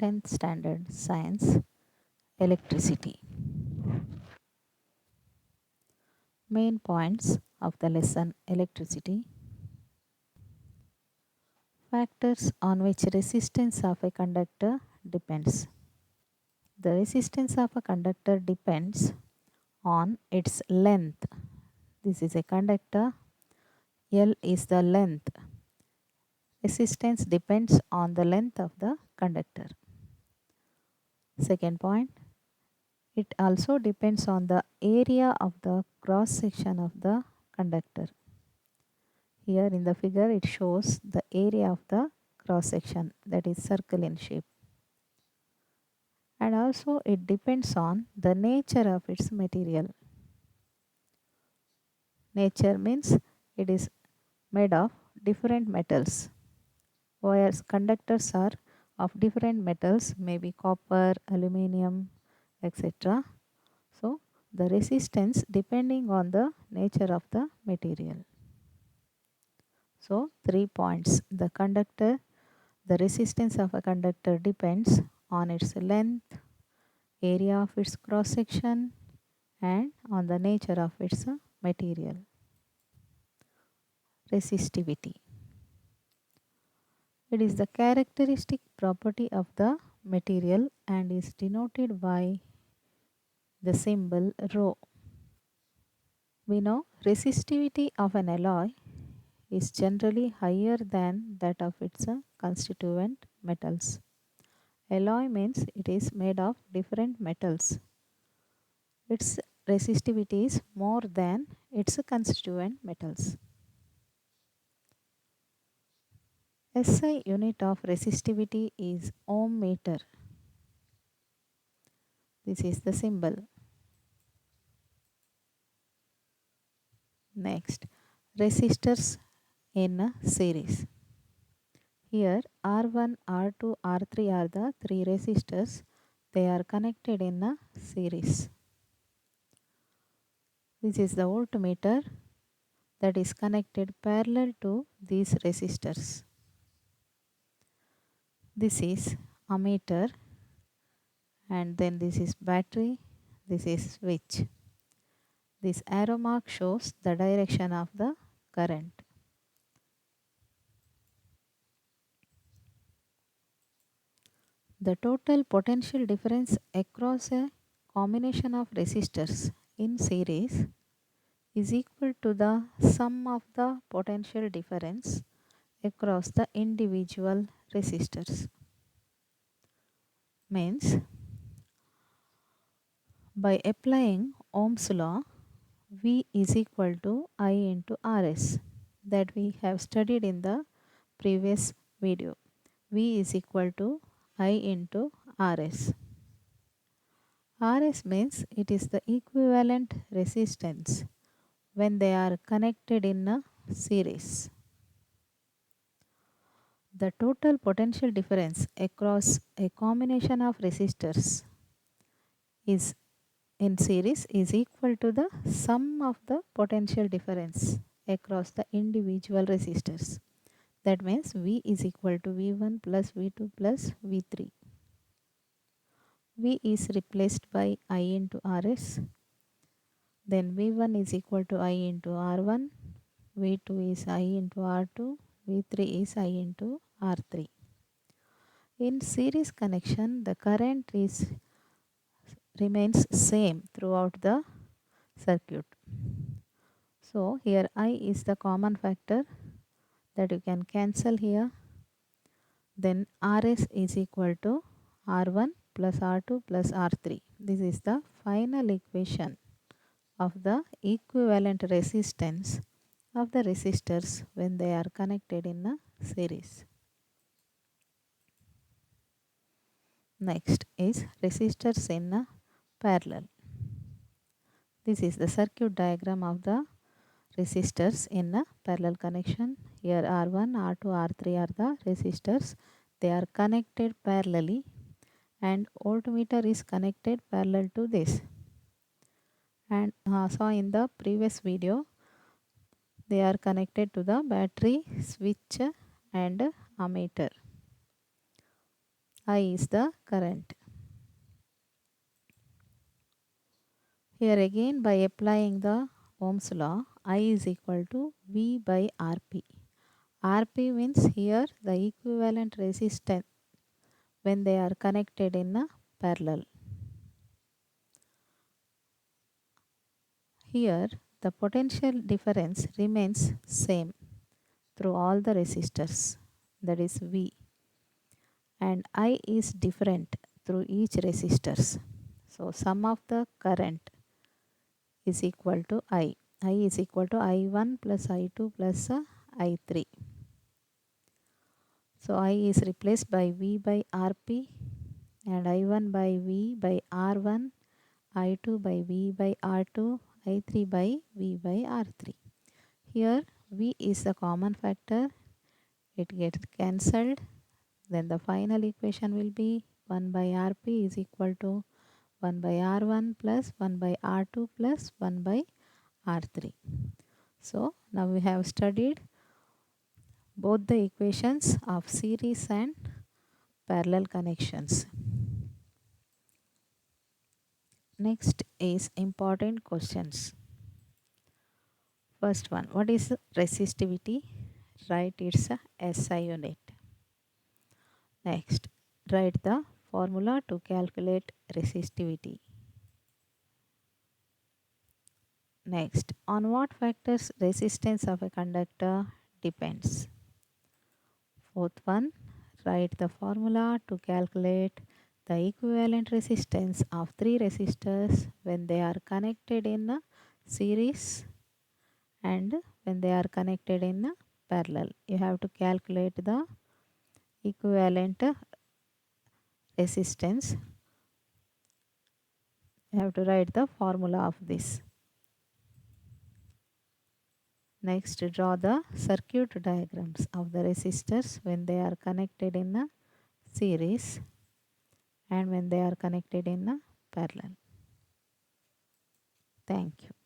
10th standard science electricity. Main points of the lesson electricity. Factors on which resistance of a conductor depends. The resistance of a conductor depends on its length. This is a conductor. L is the length. Resistance depends on the length of the conductor. Second point, it also depends on the area of the cross section of the conductor. Here in the figure it shows the area of the cross section, that is circle in shape. And also it depends on the nature of its material. Nature means it is made of different metals. Wires, conductors are of different metals, maybe copper, aluminium, etc. So the resistance depending on the nature of the material. So 3 points. The resistance of a conductor depends on its length, area of its cross section, and on the nature of its material. Resistivity. It is the characteristic property of the material and is denoted by the symbol ρ. We know resistivity of an alloy is generally higher than that of its constituent metals. Alloy means it is made of different metals. Its resistivity is more than its constituent metals. SI unit of resistivity is ohm meter. This is the symbol. Next, resistors in a series. Here R1, R2, R3 are the three resistors. They are connected in a series. This is the voltmeter that is connected parallel to these resistors. This is ammeter, and then this is battery, this is switch. This arrow mark shows the direction of the current. The total potential difference across a combination of resistors in series is equal to the sum of the potential difference across the individual resistors. Means by applying Ohm's law, V is equal to I into Rs, that we have studied in the previous video. V is equal to I into Rs. Rs means it is the equivalent resistance when they are connected in a series. The total potential difference across a combination of resistors is in series is equal to the sum of the potential difference across the individual resistors. That means V is equal to V1 plus V2 plus V3. V is replaced by I into Rs. Then V1 is equal to I into R1. V2 is I into R2. V3 is I into R3. In series connection, the current remains same throughout the circuit. So here I is the common factor that you can cancel here. Then Rs is equal to R1 plus R2 plus R3. This is the final equation of the equivalent resistance of the resistors when they are connected in a series. Next is resistors in a parallel. This is the circuit diagram of the resistors in a parallel connection. Here R1, R2, R3 are the resistors. They are connected parallelly, and voltmeter is connected parallel to this. And so in the previous video, they are connected to the battery, switch and ammeter. I is the current. Here again, by applying the Ohm's law, I is equal to V by Rp. Rp means here the equivalent resistance when they are connected in a parallel. Here the potential difference remains same through all the resistors, that is V, and I is different through each resistors. So sum of the current is equal to I. I is equal to I1 plus I2 plus I3. So I is replaced by V by Rp and I1 by V by R1, I2 by V by R2, I3 by V by R3. Here V is the common factor, it gets cancelled. Then the final equation will be 1 by Rp is equal to 1 by R1 plus 1 by R2 plus 1 by R3. So now we have studied both the equations of series and parallel connections. Next is important questions. First one, what is resistivity? Write its SI unit. Next, write the formula to calculate resistivity. Next, on what factors resistance of a conductor depends? Fourth one, write the formula to calculate the equivalent resistance of three resistors when they are connected in a series and when they are connected in a parallel. You have to calculate the equivalent resistance. You have to write the formula of this. Next, draw the circuit diagrams of the resistors when they are connected in a series and when they are connected in a parallel. Thank you.